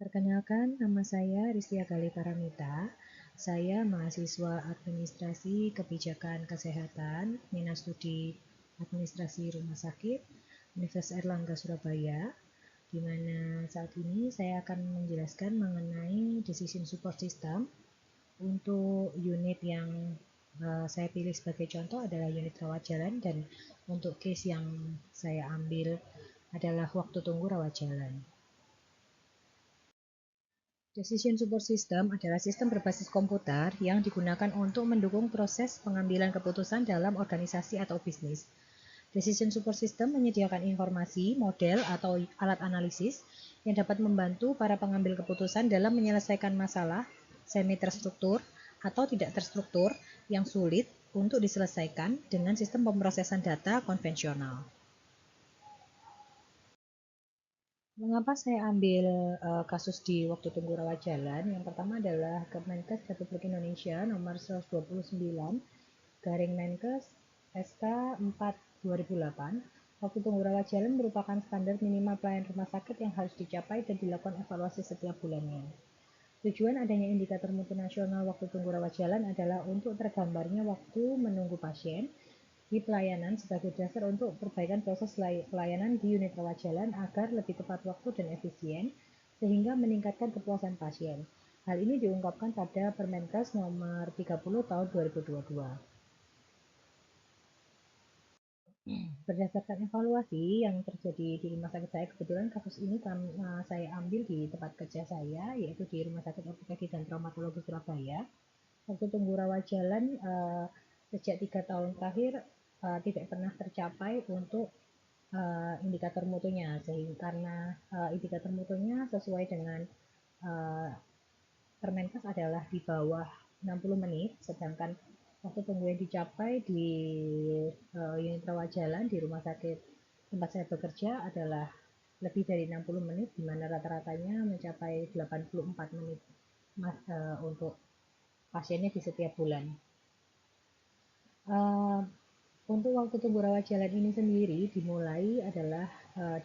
Perkenalkan, nama saya Rizlia Gali Paramita. Saya mahasiswa Administrasi Kebijakan Kesehatan, minat studi Administrasi Rumah Sakit, Universitas Airlangga Surabaya, di mana saat ini saya akan menjelaskan mengenai Decision Support System. Untuk unit yang saya pilih sebagai contoh adalah unit rawat jalan, dan untuk case yang saya ambil adalah waktu tunggu rawat jalan. Decision Support System adalah sistem berbasis komputer yang digunakan untuk mendukung proses pengambilan keputusan dalam organisasi atau bisnis. Decision Support System menyediakan informasi, model, atau alat analisis yang dapat membantu para pengambil keputusan dalam menyelesaikan masalah semi terstruktur atau tidak terstruktur yang sulit untuk diselesaikan dengan sistem pemrosesan data konvensional. Mengapa saya ambil kasus di waktu tunggu rawat jalan? Yang pertama adalah Kemenkes Republik Indonesia nomor 129 garing Menkes SK 4 2008. Waktu tunggu rawat jalan merupakan standar minimal pelayanan rumah sakit yang harus dicapai dan dilakukan evaluasi setiap bulannya. Tujuan adanya indikator mutu nasional waktu tunggu rawat jalan adalah untuk tergambarnya waktu menunggu pasien di pelayanan sebagai dasar untuk perbaikan proses pelayanan di unit rawat jalan agar lebih tepat waktu dan efisien, sehingga meningkatkan kepuasan pasien. Hal ini diungkapkan pada Permenkes nomor 30 tahun 2022. Berdasarkan evaluasi yang terjadi di rumah sakit saya, kebetulan kasus ini saya ambil di tempat kerja saya, yaitu di Rumah Sakit Ortopedi dan Traumatologi Surabaya. Waktu tunggu rawat jalan sejak 3 tahun terakhir tidak pernah tercapai untuk indikator mutunya, sehingga karena indikator mutunya sesuai dengan uh, Permenkes adalah di bawah 60 menit, sedangkan waktu tunggu yang dicapai di unit rawat jalan di rumah sakit tempat saya bekerja adalah lebih dari 60 menit, di mana rata-ratanya mencapai 84 menit untuk pasiennya di setiap bulan. Untuk waktu tunggu rawat jalan ini sendiri dimulai adalah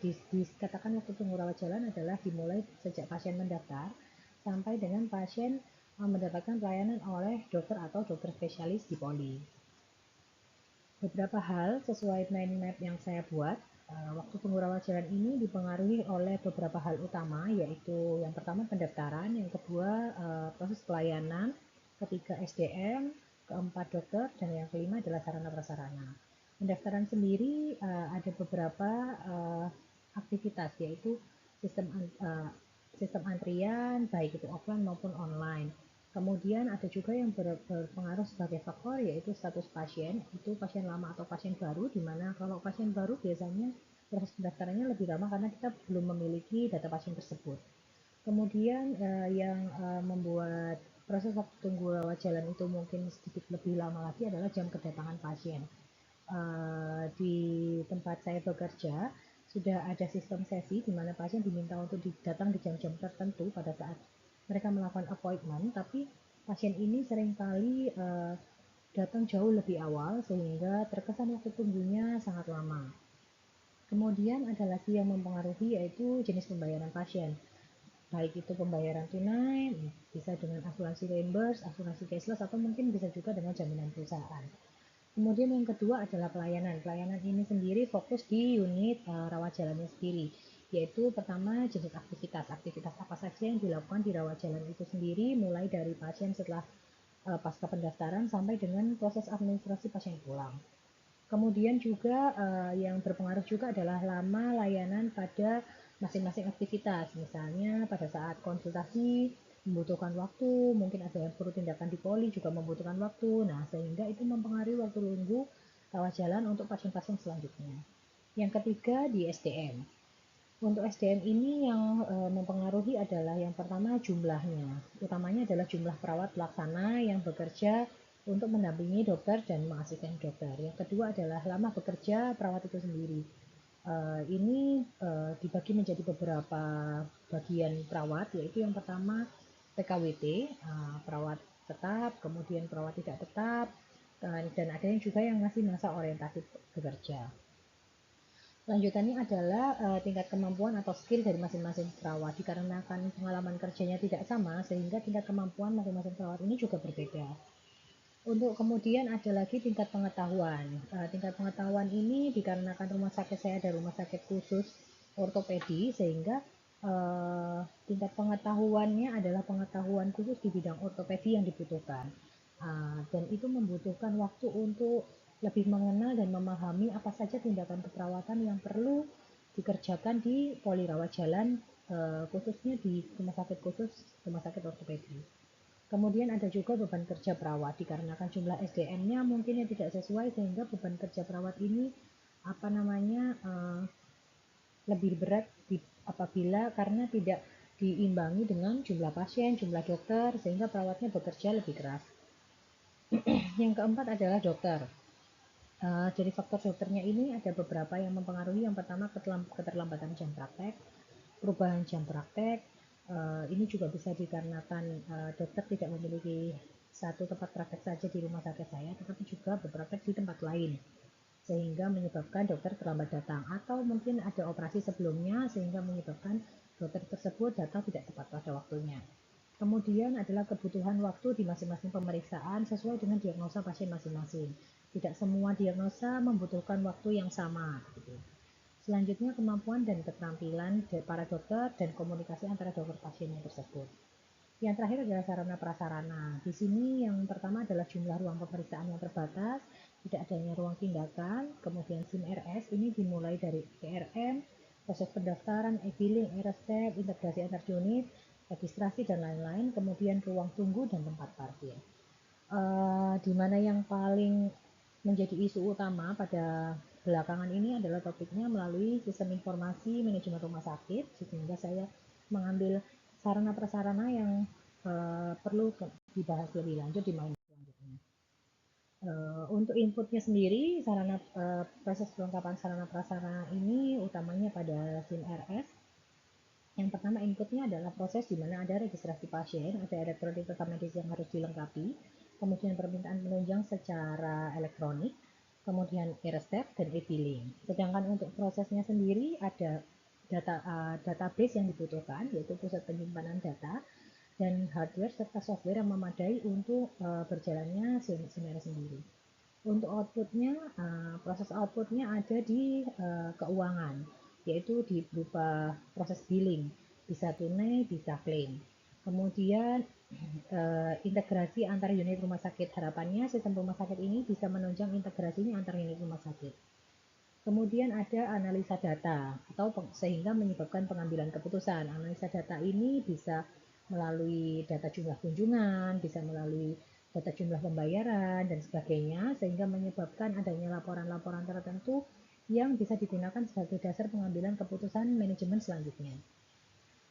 dikatakan waktu tunggu rawat jalan adalah dimulai sejak pasien mendaftar sampai dengan pasien mendapatkan pelayanan oleh dokter atau dokter spesialis di poli. Beberapa hal sesuai mind map yang saya buat, waktu tunggu rawat jalan ini dipengaruhi oleh beberapa hal utama, yaitu yang pertama pendaftaran, yang kedua proses pelayanan, ketiga SDM, keempat dokter, dan yang kelima adalah sarana prasarana. Pendaftaran sendiri ada beberapa aktivitas, yaitu sistem antrian baik itu offline maupun online. Kemudian ada juga yang berpengaruh sebagai faktor, yaitu status pasien, itu pasien lama atau pasien baru, di mana kalau pasien baru biasanya proses pendaftarannya lebih lama karena kita belum memiliki data pasien tersebut. Kemudian yang membuat proses waktu tunggu rawat jalan itu mungkin sedikit lebih lama lagi adalah jam kedatangan pasien. Di tempat saya bekerja sudah ada sistem sesi di mana pasien diminta untuk datang di jam-jam tertentu pada saat mereka melakukan appointment, tapi pasien ini seringkali datang jauh lebih awal sehingga terkesan waktu tunggunya sangat lama. Kemudian ada lagi yang mempengaruhi, yaitu jenis pembayaran pasien. Baik itu pembayaran tunai, bisa dengan asuransi reimburse, asuransi cashless, atau mungkin bisa juga dengan jaminan perusahaan. Kemudian yang kedua adalah pelayanan. Pelayanan ini sendiri fokus di unit rawat jalannya sendiri, yaitu pertama jenis aktivitas. Aktivitas apa saja yang dilakukan di rawat jalan itu sendiri, mulai dari pasien setelah pasca pendaftaran sampai dengan proses administrasi pasien pulang. Kemudian juga yang berpengaruh juga adalah lama layanan pada masing-masing aktivitas. Misalnya pada saat konsultasi membutuhkan waktu, mungkin ada yang perlu tindakan di poli juga membutuhkan waktu. Nah, sehingga itu mempengaruhi waktu tunggu rawat jalan untuk pasien-pasien selanjutnya. Yang ketiga di SDM. Untuk SDM ini yang mempengaruhi adalah yang pertama jumlahnya. Utamanya adalah jumlah perawat pelaksana yang bekerja untuk mendampingi dokter dan mengasisten dokter. Yang kedua adalah lama bekerja perawat itu sendiri. Ini dibagi menjadi beberapa bagian perawat, yaitu yang pertama PKWT, perawat tetap, kemudian perawat tidak tetap, dan ada yang juga yang masih masa orientasi bekerja. Lanjutannya adalah tingkat kemampuan atau skill dari masing-masing perawat. Dikarenakan pengalaman kerjanya tidak sama, sehingga tingkat kemampuan masing-masing perawat ini juga berbeda. Untuk kemudian ada lagi tingkat pengetahuan. Tingkat pengetahuan ini dikarenakan rumah sakit saya ada rumah sakit khusus ortopedi, sehingga tingkat pengetahuannya adalah pengetahuan khusus di bidang ortopedi yang dibutuhkan. Dan itu membutuhkan waktu untuk lebih mengenal dan memahami apa saja tindakan keperawatan yang perlu dikerjakan di poli rawat jalan, khususnya di rumah sakit khusus rumah sakit ortopedi. Kemudian ada juga beban kerja perawat, dikarenakan jumlah SDM-nya mungkin yang tidak sesuai, sehingga beban kerja perawat ini lebih berat apabila karena tidak diimbangi dengan jumlah pasien, jumlah dokter, sehingga perawatnya bekerja lebih keras. Yang keempat adalah dokter. Dari faktor dokternya ini ada beberapa yang mempengaruhi. Yang pertama, keterlambatan jam praktek, perubahan jam praktek. Ini juga bisa dikarenakan dokter tidak memiliki satu tempat praktek saja di rumah sakit saya, tetapi juga berpraktek di tempat lain, sehingga menyebabkan dokter terlambat datang, atau mungkin ada operasi sebelumnya sehingga menyebabkan dokter tersebut datang tidak tepat pada waktunya. Kemudian adalah kebutuhan waktu di masing-masing pemeriksaan sesuai dengan diagnosa pasien masing-masing. Tidak semua diagnosa membutuhkan waktu yang sama. Selanjutnya, kemampuan dan keterampilan para dokter dan komunikasi antara dokter pasien tersebut. Yang terakhir adalah sarana prasarana. Di sini yang pertama adalah jumlah ruang pemeriksaan yang terbatas, tidak adanya ruang tindakan. Kemudian SIM RS ini dimulai dari ERM, proses pendaftaran, e-billing, e-resep, integrasi antar unit, registrasi dan lain-lain. Kemudian ruang tunggu dan tempat parkir. Di mana yang paling menjadi isu utama pada belakangan ini adalah topiknya melalui sistem informasi manajemen rumah sakit, sehingga saya mengambil sarana prasarana yang perlu dibahas lebih lanjut di main selanjutnya. Untuk inputnya sendiri, proses kelengkapan sarana prasarana ini utamanya pada SIM RS. Yang pertama, inputnya adalah proses di mana ada registrasi pasien, ada elektronik rekam medis yang harus dilengkapi, kemudian permintaan penunjang secara elektronik, kemudian e-resep dan e-billing. Sedangkan untuk prosesnya sendiri ada database yang dibutuhkan, yaitu pusat penyimpanan data, dan hardware serta software yang memadai untuk berjalannya SIM sendiri. Untuk outputnya, proses outputnya ada di keuangan, yaitu di berupa proses billing, bisa tunai, bisa klaim. Kemudian integrasi antar unit rumah sakit. Harapannya sistem rumah sakit ini bisa menunjang integrasinya antar unit rumah sakit. Kemudian ada analisa data atau sehingga menyebabkan pengambilan keputusan. Analisa data ini bisa melalui data jumlah kunjungan, bisa melalui data jumlah pembayaran dan sebagainya, sehingga menyebabkan adanya laporan-laporan tertentu yang bisa digunakan sebagai dasar pengambilan keputusan manajemen selanjutnya.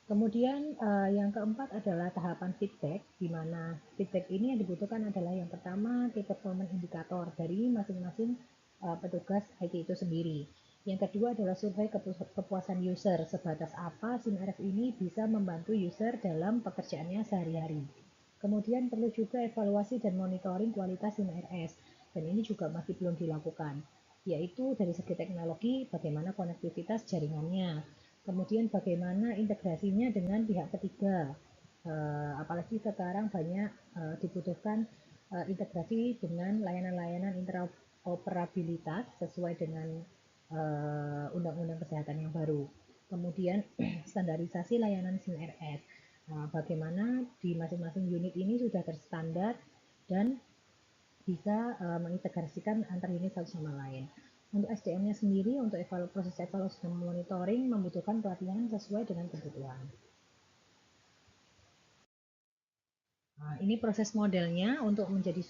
Kemudian yang keempat adalah tahapan feedback, di mana feedback ini yang dibutuhkan adalah yang pertama key performance indikator dari masing-masing petugas IT itu sendiri. Yang kedua adalah survei kepuasan user, sebatas apa SIM RF ini bisa membantu user dalam pekerjaannya sehari-hari. Kemudian perlu juga evaluasi dan monitoring kualitas SIM RS, dan ini juga masih belum dilakukan, yaitu dari segi teknologi, bagaimana konektivitas jaringannya, kemudian bagaimana integrasinya dengan pihak ketiga, apalagi sekarang banyak dibutuhkan integrasi dengan layanan-layanan interoperabilitas sesuai dengan undang-undang kesehatan yang baru. Kemudian standarisasi layanan SIM RS, bagaimana di masing-masing unit ini sudah terstandar dan bisa mengintegrasikan antar unit satu sama lain. Untuk SDM-nya sendiri, untuk proses evaluasi dan monitoring membutuhkan pelatihan sesuai dengan kebutuhan. Nah, ini proses modelnya. Untuk menjadi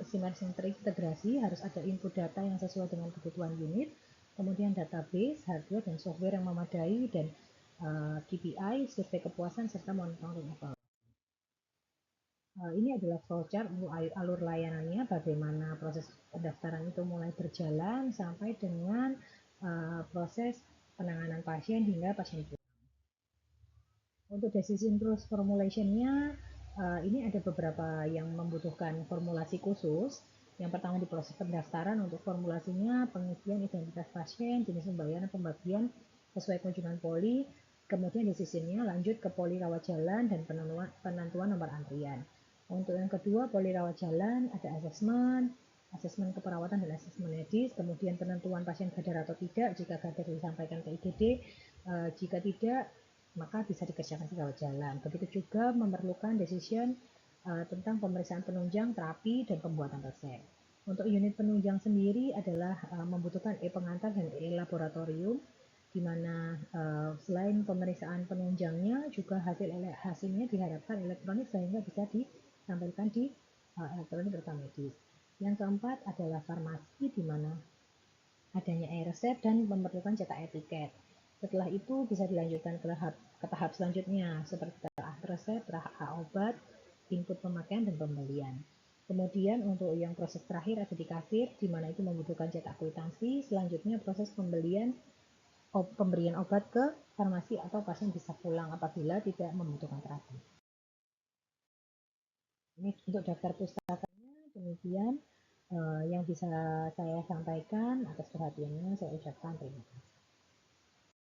SIM-RS yang terintegrasi harus ada input data yang sesuai dengan kebutuhan unit, kemudian database, hardware, dan software yang memadai, dan KPI, survei kepuasan, serta monitoring evaluasi. Ini adalah flowchart untuk alur layanannya, bagaimana proses pendaftaran itu mulai berjalan sampai dengan proses penanganan pasien hingga pasien pulang. Untuk decision rules formulation-nya, ini ada beberapa yang membutuhkan formulasi khusus. Yang pertama di proses pendaftaran untuk formulasinya, pengisian identitas pasien, jenis pembayaran, pembagian sesuai kunjungan poli, kemudian di sisinya lanjut ke poli rawat jalan dan penentuan nomor antrian. Untuk yang kedua, poli rawat jalan ada asesmen keperawatan dan asesmen medis, kemudian penentuan pasien gadar atau tidak, jika gadar disampaikan ke IGD, jika tidak maka bisa dikerjakan di rawat jalan. Begitu juga memerlukan decision tentang pemeriksaan penunjang, terapi, dan pembuatan resep. Untuk unit penunjang sendiri adalah membutuhkan e-pengantar dan e-laboratorium, di mana selain pemeriksaan penunjangnya, juga hasilnya diharapkan elektronik sehingga bisa ditampilkan di elektronik rekam medis. Yang keempat adalah farmasi, di mana adanya e-resep dan memerlukan cetak etiket. Setelah itu bisa dilanjutkan ke tahap selanjutnya, seperti telah resep, telah obat, input pemakaian, dan pembelian. Kemudian untuk yang proses terakhir ada di kasir, di mana itu membutuhkan cetak kwitansi. Selanjutnya proses pemberian obat ke farmasi atau pasien bisa pulang apabila tidak membutuhkan terapi. Ini untuk daftar pustakanya, demikian yang bisa saya sampaikan. Atas perhatiannya saya ucapkan terima kasih.